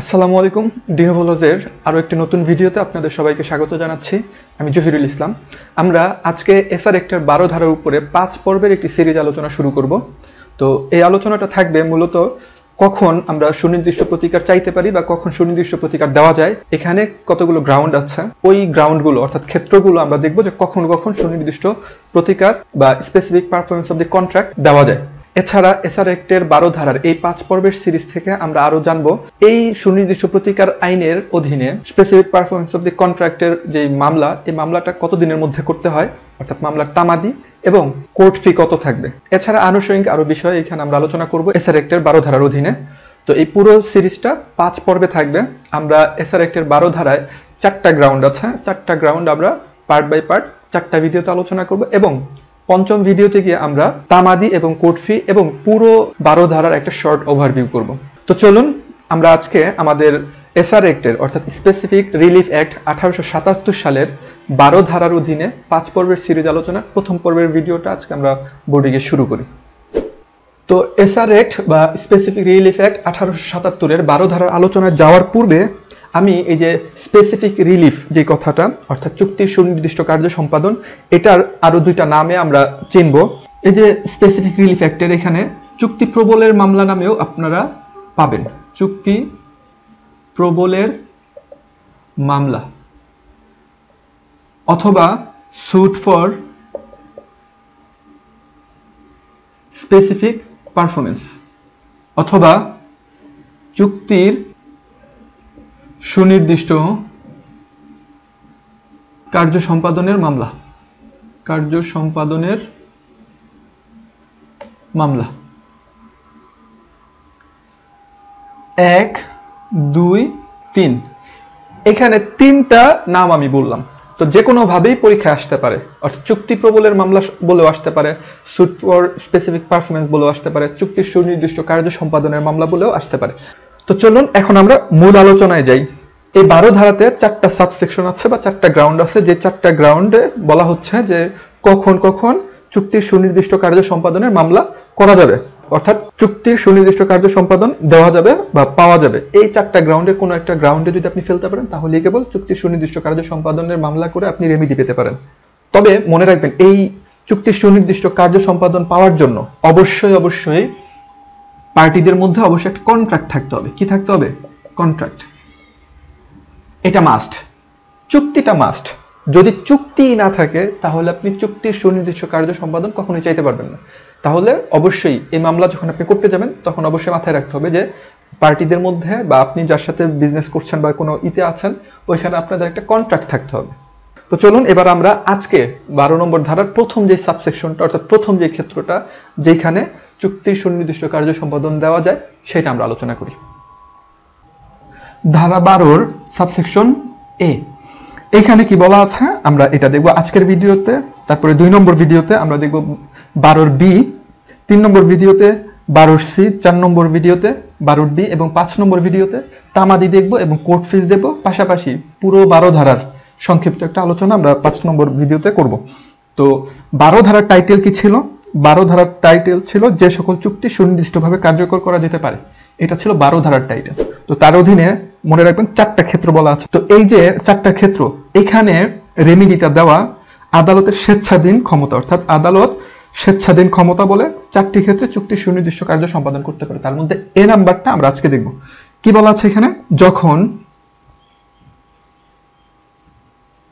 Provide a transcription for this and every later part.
আসসালামু আলাইকুম ডিনোভোলজের আরও একটি নতুন ভিডিওতে আপনাদের সবাইকে স্বাগত জানাচ্ছি। আমি জহিরুল ইসলাম। আমরা আজকে এসআর একটার 12 ধারার উপরে 5 পর্বের একটি সিরিজ আলোচনা শুরু করব। তো এই আলোচনাটা থাকবে মূলত কখন আমরা সুনির্দিষ্ট প্রতিকার চাইতে পারি বা কখন সুনির্দিষ্ট প্রতিকার দেওয়া যায়। এখানে কতগুলো গ্রাউন্ড আছে, ওই গ্রাউন্ডগুলো অর্থাৎ ক্ষেত্রগুলো আমরা দেখব যে কখন কখন সুনির্দিষ্ট প্রতিকার বা specific performance of the contract দেওয়া যায়। এছাড়া এসআর অ্যাক্টের 12 ধারার এই 5 পর্বের সিরিজ থেকে আমরা আরো জানবো এই সুনির্দিষ্ট প্রতিকার আইনের অধীনে স্পেসিফিক পারফরমেন্স অফ দি কন্ট্রাক্টের যে মামলা, এই মামলাটা কতদিনের মধ্যে করতে হয়, অর্থাৎ মামলার তামাদি এবং কোর্ট ফি কত থাকবে। এছাড়া আনুষঙ্গিক আরো বিষয় এখানে আমরা আলোচনা করব এসআর অ্যাক্টের 12 ধারার অধীনে। তো এই পুরো সিরিজটা 5 পর্বে থাকবে। আমরা এসআর অ্যাক্টের 12 ধারায় 4টা গ্রাউন্ড আছে, 4টা গ্রাউন্ড আমরা পার্ট বাই পার্ট 4টা ভিডিওতে আলোচনা করব এবং পঞ্চম ভিডিওতে গিয়ে আমরা তামাদি এবং কোর্ট ফি এবং পুরো 12 ধারার একটা শর্ট ওভারভিউ করব। তো চলুন আমরা আজকে আমাদের এসআর অ্যাক্টের অর্থাৎ স্পেসিফিক রিলিফ অ্যাক্ট 1877 সালের 12 ধারার অধীনে 5 পর্বের সিরিজ আলোচনা প্রথম পর্বের ভিডিওটা আজকে আমরা বোর্ডিংয়ে শুরু করি। তো এসআর অ্যাক্ট বা স্পেসিফিক রিলিফ অ্যাক্ট 1877-এর 12 ধারার আলোচনায় যাওয়ার পূর্বে আমি এই যে স্পেসিফিক রিলিফ যে কথাটা অর্থাৎ চুক্তির সুনির্দিষ্ট কার্য সম্পাদন, এটার আরো দুইটা নামে আমরা চিনব। এই যে স্পেসিফিক রিলিফ অ্যাক্টের এখানে চুক্তি প্রবলের মামলা নামেও আপনারা পাবেন, চুক্তি প্রবলের মামলা অথবা স্যুট ফর স্পেসিফিক পারফরমেন্স অথবা চুক্তির সুনির্দিষ্ট কার্য সম্পাদনের মামলা, কার্য সম্পাদনের মামলা। 1, 2, 3 এখানে 3টা নাম আমি বললাম। তো যে কোনো ভাবেই পরীক্ষায় আসতে পারে, অর্থাৎ চুক্তি প্রবলের মামলা বলেও আসতে পারে, স্যুট ফর স্পেসিফিক পারফরমেন্স বলেও আসতে পারে, চুক্তির সুনির্দিষ্ট কার্য সম্পাদনের মামলা বলেও আসতে পারে। তো চলুন এখন আমরা মূল আলোচনায় যাই। এই 12 ধারাতে 4টা সাবসেকশন আছে বা 4টা গ্রাউন্ড আছে, যে 4টা গ্রাউন্ডে বলা হচ্ছে যে কখন কখন চুক্তির সুনির্দিষ্ট কার্য সম্পাদনের মামলা করা যাবে, অর্থাৎ চুক্তির সুনির্দিষ্ট কার্য সম্পাদন দেওয়া যাবে বা পাওয়া যাবে। এই 4টা গ্রাউন্ডের কোনো একটা গ্রাউন্ডে যদি আপনি ফেলতে পারেন তাহলেই কেবল চুক্তির সুনির্দিষ্ট কার্য সম্পাদনের মামলা করে আপনি রেমিডি পেতে পারেন। তবে মনে রাখবেন এই চুক্তির সুনির্দিষ্ট কার্য সম্পাদন পাওয়ার জন্য অবশ্যই পার্টিদের মধ্যে অবশ্যই একটা কন্ট্রাক্ট থাকতে হবে। কি থাকতে হবে? কন্ট্রাক্ট। এটা মাস্ট, চুক্তিটা মাস্ট। যদি চুক্তি না থাকে তাহলে আপনি চুক্তির সুনির্দিষ্ট কার্য সম্পাদন কখনোই চাইতে পারবেন না। তাহলে অবশ্যই এই মামলা যখন আপনি করতে যাবেন তখন অবশ্যই মাথায় রাখতে হবে যে পার্টিদের মধ্যে বা আপনি যার সাথে বিজনেস করছেন বা কোনো ইতে আছেন ওইখানে আপনাদের একটা কন্ট্রাক্ট থাকতে হবে। তো চলুন এবার আমরা আজকে 12 নম্বর ধারার প্রথম যে সাবসেকশনটা অর্থাৎ প্রথম যে ক্ষেত্রটা যেখানে চুক্তির সুনির্দিষ্ট কার্য সম্পাদন দেওয়া যায় সেটা আমরা আলোচনা করি। ধারা 12-র সাবসেকশন এ, এখানে কি বলা আছে আমরা এটা দেখব আজকের ভিডিওতে। তারপরে 2 নম্বর ভিডিওতে আমরা দেখব 12-র বি, 3 নম্বর ভিডিওতে 12-র সি, 4 নম্বর ভিডিওতে 12-র ডি এবং 5 নম্বর ভিডিওতে তামাদি দেখব এবং কোর্ট ফিস দেখব। পাশাপাশি পুরো 12 ধারার সংক্ষিপ্ত একটা আলোচনা আমরা 5 নম্বর ভিডিওতে করব। তো 12 ধারার টাইটেল কি ছিল? 12 ধারার টাইটেল ছিল যে সকল চুক্তি সুনির্দিষ্টভাবে কার্যকর করা যেতে পারে। এটা ছিল 12 ধারার টাইটেল। তো তার অধীনে মনে রাখবেন 4টা ক্ষেত্র বলা আছে। তো এই যে 4টা ক্ষেত্র, এখানে রেমিডিটা দেওয়া আদালতের স্বেচ্ছাধীন ক্ষমতা, অর্থাৎ আদালত স্বেচ্ছাধীন ক্ষমতা বলে 4টি ক্ষেত্রে চুক্তির সুনির্দিষ্ট কার্য সম্পাদন করতে পারে। তার মধ্যে এ নাম্বারটা আমরা আজকে দেখব। কি বলা আছে এখানে? যখন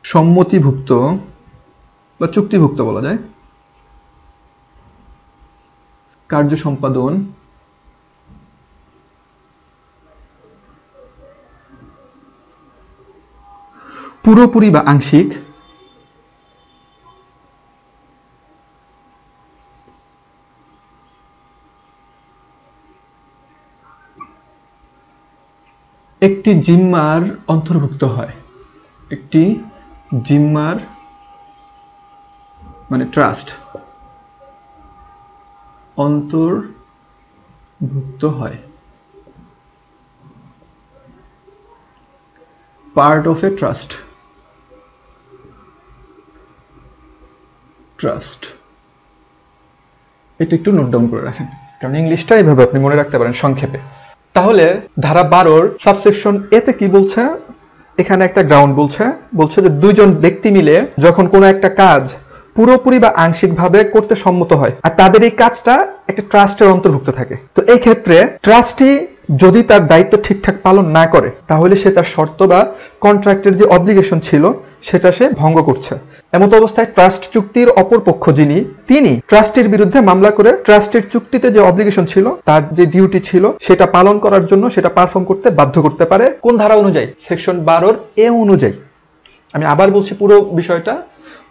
সম্মতিভুক্ত বা চুক্তিভুক্ত বলা যায় কার্য সম্পাদন পুরোপুরি বা আংশিক একটি জিম্মার অন্তর্ভুক্ত হয়। একটি জিম্মার মানে ট্রাস্ট অন্তর্ভুক্ত হয়। Part of A trust, trust এটা একটু নোট ডাউন করে রাখেন, কারণ ইংলিশটা এইভাবে আপনি মনে রাখতে পারেন সংক্ষেপে। তাহলে ধারা 12 সাবসেকশন এতে কি বলছে, এখানে একটা গ্রাউন্ড বলছে যে দুইজন ব্যক্তি মিলে যখন কোনো একটা কাজ পুরোপুরি বা আংশিকভাবে করতে সম্মত হয় আর তাদের এই কাজটা একটা ট্রাস্টের অন্তর্ভুক্ত থাকে, তো এই ক্ষেত্রে ট্রাস্টি যদি তার দায়িত্ব ঠিকঠাক পালন না করে তাহলে সে তার শর্ত বা কন্ট্রাক্টের যে অব্লিগেশন ছিল সেটা সে ভঙ্গ করছে। এমত অবস্থায় ট্রাস্ট চুক্তির অপর পক্ষ তিনি ট্রাস্টির বিরুদ্ধে মামলা করে ট্রাস্টের চুক্তিতে যে অব্লিগেশন ছিল, তার যে ডিউটি ছিল সেটা পালন করার জন্য সেটা পারফর্ম করতে বাধ্য করতে পারে। কোন ধারা অনুযায়ী? সেকশন 12 এ অনুযায়ী। আমি আবার বলছি, পুরো বিষয়টা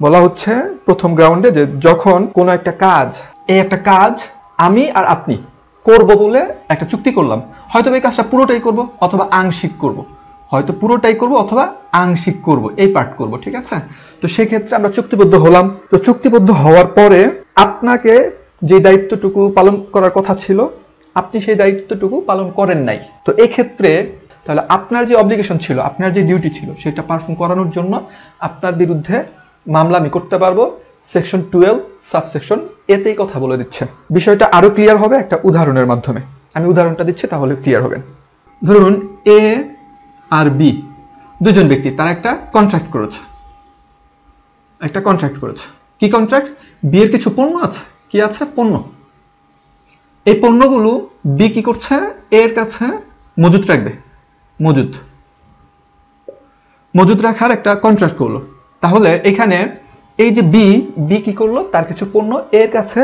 বলা হচ্ছে প্রথম গ্রাউন্ডে যে যখন কোনো একটা কাজ আমি আর আপনি করব বলে একটা চুক্তি করলাম, হয়তো এই কাজটা পুরোটাই করব অথবা আংশিক করব, এই পার্ট করব, ঠিক আছে? তো সেক্ষেত্রে আমরা চুক্তিবদ্ধ হলাম। তো চুক্তিবদ্ধ হওয়ার পরে আপনাকে যে দায়িত্বটুকু পালন করার কথা ছিল আপনি সেই দায়িত্বটুকু পালন করেন নাই। তো এক্ষেত্রে তাহলে আপনার যে অব্লিগেশন ছিল, আপনার যে ডিউটি ছিল সেটা পারফর্ম করানোর জন্য আপনার বিরুদ্ধে মামলা আমি করতে পারবো। সেকশন 12 সাবসেকশন এতেই কথা বলে দিচ্ছে। বিষয়টা আরো ক্লিয়ার হবে একটা উদাহরণের মাধ্যমে। আমি উদাহরণটা দিচ্ছি তাহলে ক্লিয়ার হবেন। ধরুন এ আর বি দুজন ব্যক্তি তারা একটা কন্ট্রাক্ট করেছে। কি কন্ট্রাক্ট? বি এর কিছু পণ্য আছে। কি আছে? পণ্য। এই পণ্যগুলো বি কি করছে? এর কাছে মজুত রাখবে। মজুত রাখার একটা কন্ট্রাক্ট করলো। তাহলে এখানে এই যে বি কি করলো? তার কিছু পণ্য এর কাছে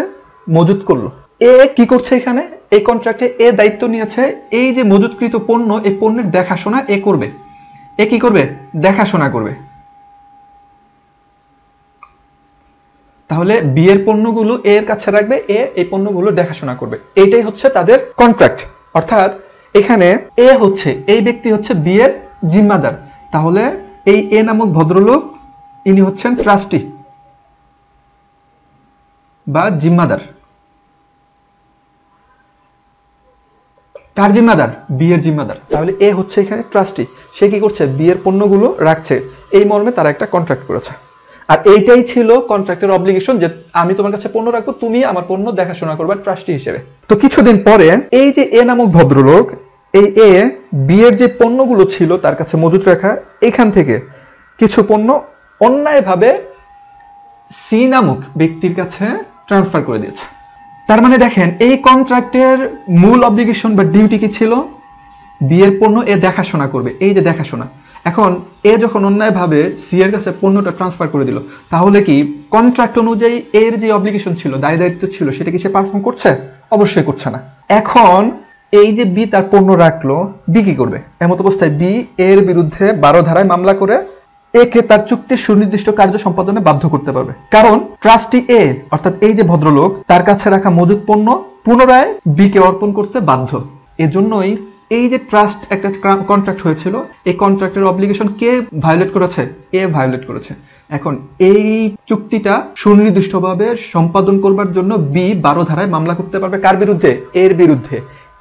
মজুত করলো। এ কি করছে? এখানে এই কন্ট্রাক্টে এ দায়িত্ব নিয়েছে এই যে মজুতকৃত পণ্য, এই পণ্যের দেখাশোনা এ করবে। এ কি করবে? দেখাশোনা করবে। তাহলে বি এর পণ্যগুলো এর কাছে রাখবে, এ এই পণ্যগুলো দেখাশোনা করবে। এইটাই হচ্ছে তাদের কন্ট্রাক্ট। অর্থাৎ এখানে এ হচ্ছে, এই ব্যক্তি হচ্ছে বি এর জিম্মাদার। তাহলে এই এ নামক ভদ্রলোক ইনি হচ্ছেন ট্রাস্টি বা জিম্মাদার। কার জিম্মাদার? বি এর জিম্মাদার। তাহলে এ হচ্ছে এখানে ট্রাস্টি। সে কি করছে? বি এর পণ্যগুলো রাখছে। এই মর্মে তারা একটা কন্ট্রাক্ট করেছে। আর এইটাই ছিল কন্ট্রাক্টের অব্লিগেশন যে আমি তোমার কাছে পণ্য রাখবো, তুমি আমার পণ্য দেখাশোনা করবে ট্রাস্টি হিসেবে। তো কিছুদিন পরে এই যে এ নামক ভদ্রলোক, এই এ বি এর যে পণ্যগুলো ছিল তার কাছে মজুত রাখা, এখান থেকে কিছু পণ্য অন্যায়ভাবে সি নামক ব্যক্তির কাছে ট্রান্সফার করে দিয়েছে। তার মানে দেখেন এই কন্ট্রাক্টের মূল অব্লিগেশন বা ডিউটি কি ছিল? বি এর পণ্য এ দেখাশোনা করবে। এই যে দেখাশোনা, এখন এ যখন অন্যায়ভাবে সি এর কাছে পণ্যটা ট্রান্সফার করে দিল, তাহলে কি কন্ট্রাক্ট অনুযায়ী এর যে অব্লিগেশন ছিল, দায় দায়িত্ব ছিল, সেটা কি সে পারফর্ম করছে? অবশ্যই করছে না। এখন এই যে বি তার পণ্য রাখলো, বি কি করবে? এমত অবস্থায় বি এর বিরুদ্ধে 12 ধারায় মামলা করে একে তার চুক্তির সুনির্দিষ্ট কার্য সম্পাদনে বাধ্য করতে পারবে। কারণ ট্রাস্টি এ অর্থাৎ এই যে ভদ্রলোক তার কাছে রাখা মজুত পণ্য পুনরায় বি কে অর্পণ করতে বাধ্য। এজন্যই এই যে ট্রাস্ট একটা কন্ট্রাক্ট হয়েছিল, এই কন্ট্রাক্টের অব্লিগেশন কে ভায়োলেট করেছে? এ ভায়োলেট করেছে। এখন এই চুক্তিটা সুনির্দিষ্টভাবে সম্পাদন করবার জন্য বি 12 ধারায় মামলা করতে পারবে। কার বিরুদ্ধে? এর বিরুদ্ধে।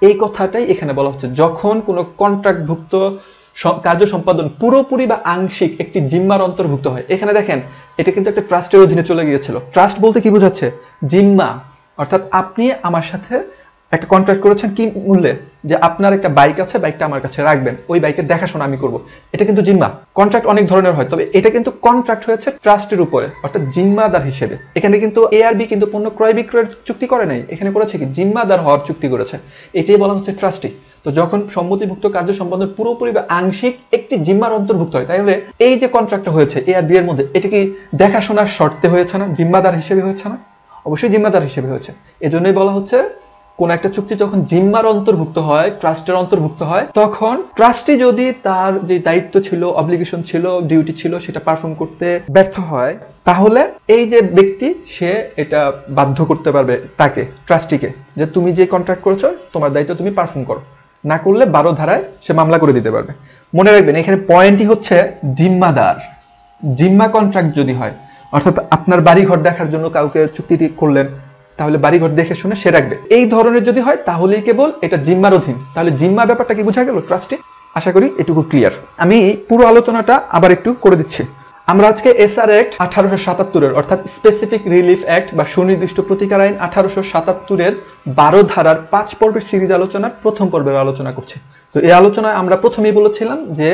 এই কথাটাই এখানে বলা হচ্ছে। যখন কোনো কন্ট্রাক্টভুক্ত কার্য সম্পাদন পুরোপুরি বা আংশিক একটি জিম্মার অন্তর্ভুক্ত হয়, এখানে দেখেন এটা কিন্তু একটা ট্রাস্টের অধীনে চলে গিয়েছিল। ট্রাস্ট বলতে কি বোঝাচ্ছে? জিম্মা। অর্থাৎ আপনি আমার সাথে একটা কন্ট্রাক্ট করেছেন কি মূল্যে? যে আপনার একটা বাইক আছে, বাইকটা আমার কাছে রাখবেন, ওই বাইকের দেখাশোনা আমি করব। এটা কিন্তু জিম্মা। কন্ট্রাক্ট অনেক ধরনের হয়, তবে এটা কিন্তু কন্ট্রাক্ট হয়েছে ট্রাস্টের উপরে, অর্থাৎ জিম্মাদার হিসেবে। এখানে কিন্তু এ আর বি কিন্তু পণ্য ক্রয় বিক্রয়ের চুক্তি করে নাই, এখানে করেছে কি? জিম্মাদার হওয়ার চুক্তি করেছে। এটাই বলা হচ্ছে ট্রাস্টি। তো যখন সম্মতিভুক্ত কার্য সম্পাদন পুরোপুরি বা আংশিক একটি জিম্মার অন্তর্ভুক্ত হয়, তাহলে এই যে কন্ট্রাক্টটা হয়েছে এ আর বি এর মধ্যে, এটা কি দেখাশোনার শর্তে হয়েছে না? জিম্মাদার হিসেবে হয়েছে না? অবশ্যই জিম্মাদার হিসেবে হয়েছে। এজন্যই বলা হচ্ছে কোন একটা চুক্তি যখন জিম্মার অন্তর্ভুক্ত হয়, ট্রাস্টের অন্তর্ভুক্ত হয়, তখন ট্রাস্টি যদি তার যে দায়িত্ব ছিল, অব্লিগেশন ছিল, ডিউটি ছিল, সেটা পারফর্ম করতে ব্যর্থ হয়, তাহলে এই যে ব্যক্তি সে এটা বাধ্য করতে পারবে তাকে, ট্রাস্টিকে, যে তুমি যে কন্ট্রাক্ট করেছো তোমার দায়িত্ব তুমি পারফর্ম করো। না করলে 12 ধারায় সে মামলা করে দিতে পারবে। মনে রাখবেন এখানে পয়েন্টই হচ্ছে জিম্মাদার। জিম্মা কন্ট্রাক্ট যদি হয়, অর্থাৎ আপনার বাড়িঘর দেখার জন্য কাউকে চুক্তি করলেন, তাহলে বাড়িঘর দেখে শুনে সে রাখবে, এই ধরনের যদি হয় তাহলেই কেবল এটা জিম্মার অধীন। তাহলে জিম্মা ব্যাপারটা কি বোঝা গেল ট্রাস্টে? আশা করি এটুকু ক্লিয়ার। আমি পুরো আলোচনাটা আবার একটু করে দিচ্ছি। আমরা আজকে এসআর অ্যাক্ট 1877 অর্থাৎ স্পেসিফিক রিলিফ অ্যাক্ট বা সুনির্দিষ্ট প্রতিকার আইন 1877 12 ধারার 5 পর্বের সিরিজ আলোচনার প্রথম পর্বের আলোচনা করছি। তো এই আলোচনায় আমরা প্রথমেই বলেছিলাম যে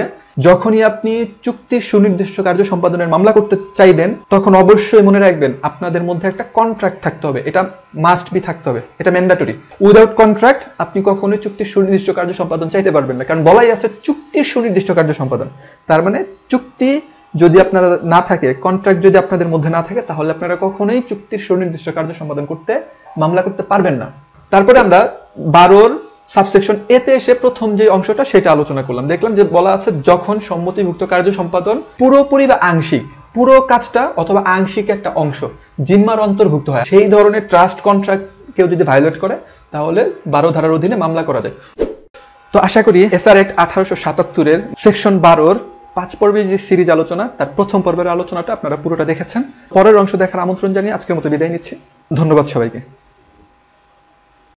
যখনই আপনি চুক্তির সুনির্দিষ্ট কার্য সম্পাদনের মামলা করতে চাইবেন তখন অবশ্যই মনে রাখবেন আপনাদের মধ্যে একটা কন্ট্রাক্ট থাকতে হবে, এটা মাস্ট বি থাকতে হবে, এটা ম্যান্ডেটরি। উইদাউট কন্ট্রাক্ট আপনি কখনোই চুক্তির সুনির্দিষ্ট কার্য সম্পাদন চাইতে পারবেন না, কারণ বলাই আছে চুক্তির সুনির্দিষ্ট কার্য সম্পাদন। তার মানে চুক্তি যদি আপনারা না থাকে, কন্ট্রাক্ট যদি আপনাদের মধ্যে না থাকে, তাহলে আপনারা কখনোই চুক্তির সুনির্দিষ্ট কার্য সম্পাদন করতে মামলা করতে পারবেন না। তারপরে আমরা 12 সাবসেকশন এতে এসে প্রথম যে অংশটা সেটা আলোচনা করলাম। দেখলাম যে বলা আছে যখন সম্মতিভুক্ত কার্য সম্পাদন পুরোপুরি বা আংশিক, পুরো কাজটা অথবা আংশিক একটা অংশ জিম্মার অন্তর্ভুক্ত হয়, সেই ধরনের ট্রাস্ট কন্ট্রাক্ট কেউ যদি ভায়োলেট করে তাহলে 12 ধারার অধীনে মামলা করা যায়। তো আশা করি এসআর অ্যাক্ট 1877 সেকশন 12 5 পর্বের যে সিরিজ আলোচনা তার প্রথম পর্বের আলোচনাটা আপনারা পুরোটা দেখেছেন। পরের অংশ দেখার আমন্ত্রণ জানিয়ে আজকের মতো বিদায় নিচ্ছি। ধন্যবাদ সবাইকে।